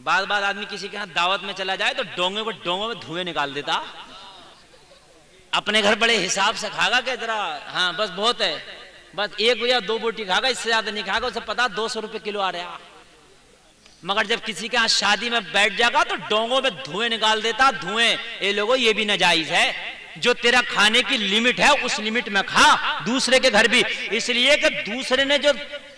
بعض آدمی کسی کے ہاں دعوت میں چلا جائے تو ڈونگوں میں دھوئیں نکال دیتا. اپنے گھر بڑے حساب سے کھا گا کہ ذرا ہاں بس بہت ہے, بس ایک یا دو بوٹی کھا گا, اس سے زیادہ نہیں کھا گا. اسے پتا 200 روپے کلو آ رہا. مگر جب کسی کے ہاں شادی میں بیٹھ جائے گا تو ڈونگوں میں دھوئیں نکال دیتا. دھوئیں اے لوگوں یہ بھی ناجائز ہے. جو تیرا کھانے کی لمٹ ہے اس لمٹ میں کھا, دوسرے کے گھر بھی. اس لیے کہ دوسرے نے جو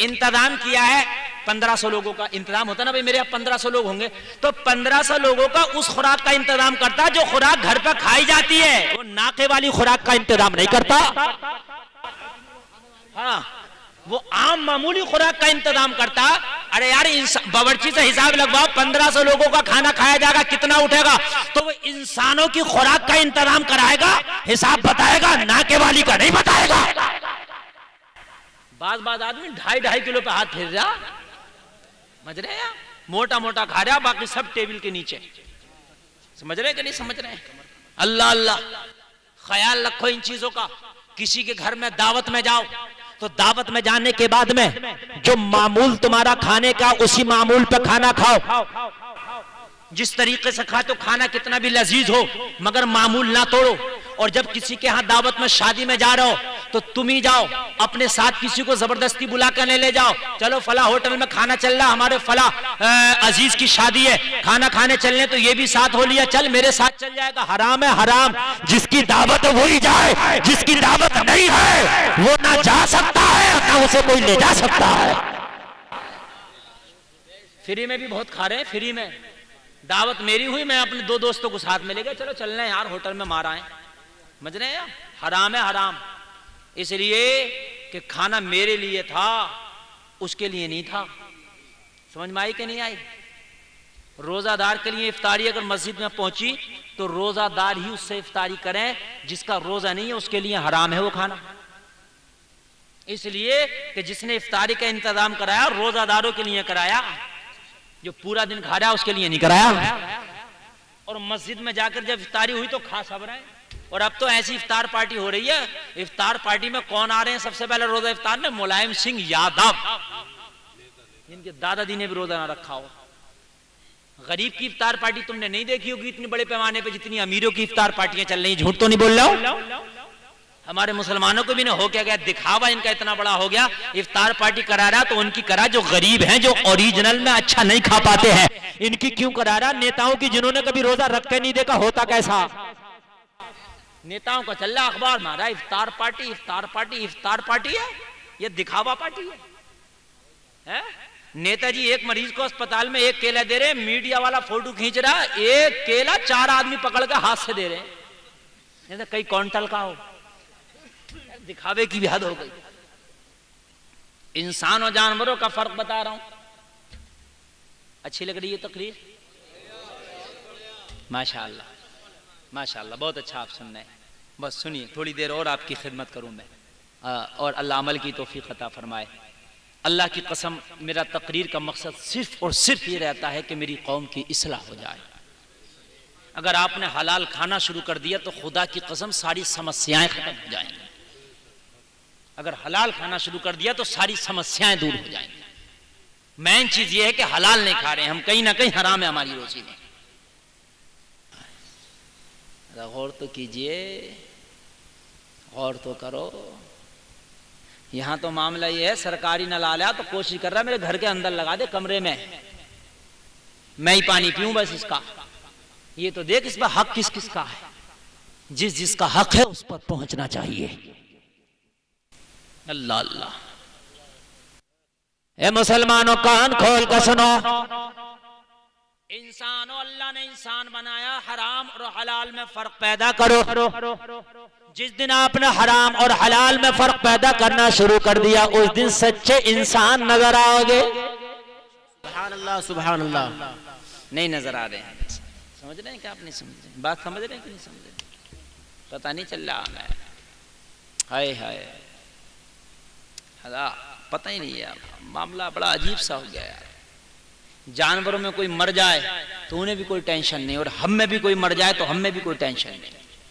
انتظام کیا ہے 1500 لوگوں کا انتظام ہوتا ہے نا بھائی, میرے یہاں 1500 لوگ ہوں گے تو 1500 لوگوں کا اس خوراک کا انتظام کرتا جو خوراک گھر پہ کھائی جاتی ہے. وہ ناقے والی خوراک کا انتظام نہیں کرتا. ہاں وہ عام معمولی خوراک کا انتظام کرتا. ارے یار باورچی سے حساب لگواؤ, 1500 لوگوں کا کھانا کھایا جائے گا, کتنا اٹھے گا؟ تو وہ انسانوں کی خوراک کا انتظام کرائے گا, حساب بتائے گا, ناکے والی کا نہیں بتائے گا. بعض آدمی 2.5 کلو پہ ہاتھ پھیر رہا, سمجھ رہے ہیں, موٹا موٹا کھا رہا, باقی سب ٹیبل کے نیچے. سمجھ رہے کہ نہیں سمجھ رہے ہیں؟ اللہ اللہ, خیال رکھو ان چیزوں کا. کسی کے گھر میں دعوت میں جاؤ تو دعوت میں جانے کے بعد میں جو معمول تمہارا کھانے کا اسی معمول پہ کھانا کھاؤ. جس طریقے سے کھاتے ہو کھانا کتنا بھی لذیذ ہو مگر معمول نہ توڑو. اور جب کسی کے ہاں دعوت میں شادی میں جا رہے ہو تو تم ہی جاؤ, اپنے ساتھ کسی کو زبردستی بلا کر لے جاؤ. چلو فلاں ہوٹل میں کھانا چل رہا, ہمارے فلاں عزیز کی شادی ہے, کھانا کھانے چلنے تو یہ بھی ساتھ ہو لیا, چل میرے ساتھ چل جائے گا. حرام ہے حرام. جس کی دعوت ہے وہی جائے, جس کی دعوت نہیں ہے وہ نہ جا سکتا ہے نہ اسے کوئی لے جا سکتا ہے. فری میں بھی بہت کھا رہے ہیں. فری میں دعوت میری ہوئی, میں اپنے 2 دوستوں کو ساتھ میں لے گیا, چلو چلنا ہے یار ہوٹل میں مار آئیں. سمجھ رہے ہیں؟ حرام ہے حرام. اس لیے کہ کھانا میرے لیے تھا, اس کے لیے نہیں تھا. سمجھ میں آئی کہ نہیں آئی؟ روزہ دار کے لیے افطاری اگر مسجد میں پہنچی تو روزہ دار ہی اس سے افطاری کریں, جس کا روزہ نہیں ہے اس کے لیے حرام ہے وہ کھانا. اس لیے کہ جس نے افطاری کا انتظام کرایا روزہ داروں کے لیے کرایا, جو پورا دن کھا رہا اس کے لیے نہیں کرایا. اور مسجد میں جا کر جب افطاری ہوئی تو کھا سب رہے. اور اب تو ایسی افطار پارٹی ہو رہی ہے, افطار پارٹی میں کون آ رہے ہیں سب سے پہلے روزہ افطار میں؟ ملائم سنگھ یادو, جن کے دادا دی نے بھی روزہ نہ رکھا ہو. غریب کی افطار پارٹی تم نے نہیں دیکھی ہوگی اتنے بڑے پیمانے پہ جتنی امیروں کی افطار پارٹیاں چل رہی ہیں. جھوٹ تو نہیں بول رہا ہوں؟ ہمارے مسلمانوں کو بھی نہ ہو کیا گیا, دکھاوا ان کا اتنا بڑا ہو گیا. افطار پارٹی کرا رہا تو ان کی کرا جو غریب ہیں, جو اوریجنل میں اچھا نہیں کھا پاتے ہیں, ان کی کیوں کرا رہا؟ نیتاؤں کی جنہوں نے کبھی روزہ رکھ کے نہیں دیکھا ہوتا کیسا. نیتاؤں کا چل رہا اخبار مارا افطار پارٹی افطار پارٹی. افطار پارٹی ہے یہ دکھاوا پارٹی ہے. نیتا جی ایک مریض کو اسپتال میں 1 کیلا دے رہے, میڈیا والا فوٹو کھینچ رہا, 1 کیلا 4 آدمی پکڑ کے ہاتھ سے دے رہے ہیں, کئی کونٹل کا ہو. دکھاوے کی بھی حد ہو گئی. انسان اور جانوروں کا فرق بتا رہا ہوں. اچھی لگ رہی ہے تقریر؟ ماشاءاللہ ماشاءاللہ, بہت اچھا آپ سن رہے ہیں. بس سنیے تھوڑی دیر اور آپ کی خدمت کروں میں, اور اللہ عمل کی توفیق عطا فرمائے. اللہ کی قسم میرا تقریر کا مقصد صرف اور صرف یہ رہتا ہے کہ میری قوم کی اصلاح ہو جائے. اگر آپ نے حلال کھانا شروع کر دیا تو خدا کی قسم ساری سمسیائیں ختم ہو جائیں گی. اگر حلال کھانا شروع کر دیا تو ساری سمسیائیں دور ہو جائیں گی. مین چیز یہ ہے کہ حلال نہیں کھا رہے ہیں ہم, کہیں نہ کہیں حرام ہے ہماری روزی میں. غور تو کیجئے, غور تو کرو. یہاں تو معاملہ یہ ہے سرکاری نل آ رہا تو کوشش کر رہا ہے میرے گھر کے اندر لگا دے کمرے میں ہی پانی پیوں بس اس کا. یہ تو دیکھ اس میں حق کس کس کا ہے, جس جس کا حق ہے اس پر پہنچنا چاہیے. اللہ اللہ. اے مسلمانوں کان کھول کر سنو, انسانوں اللہ نے انسان بنایا, حرام اور حلال میں فرق پیدا کرو. جس دن آپ نے حرام اور حلال میں فرق پیدا کرنا شروع کر دیا اس دن سچے انسان نظر آؤ گے. سبحان اللہ سبحان اللہ. نہیں نظر آ رہے ہیں. سمجھ رہے ہیں کہ آپ نہیں سمجھ رہے؟ بات سمجھ رہے ہیں کہ نہیں سمجھ رہے؟ پتہ نہیں چل رہا ہے. ہائے ہائے, پتہ ہی نہیں ہے. معاملہ بڑا عجیب سا ہو گیا یار. جانوروں میں کوئی مر جائے تو انہیں بھی کوئی ٹینشن نہیں, اور ہم میں بھی کوئی مر جائے تو ہم میں بھی کوئی ٹینشن نہیں.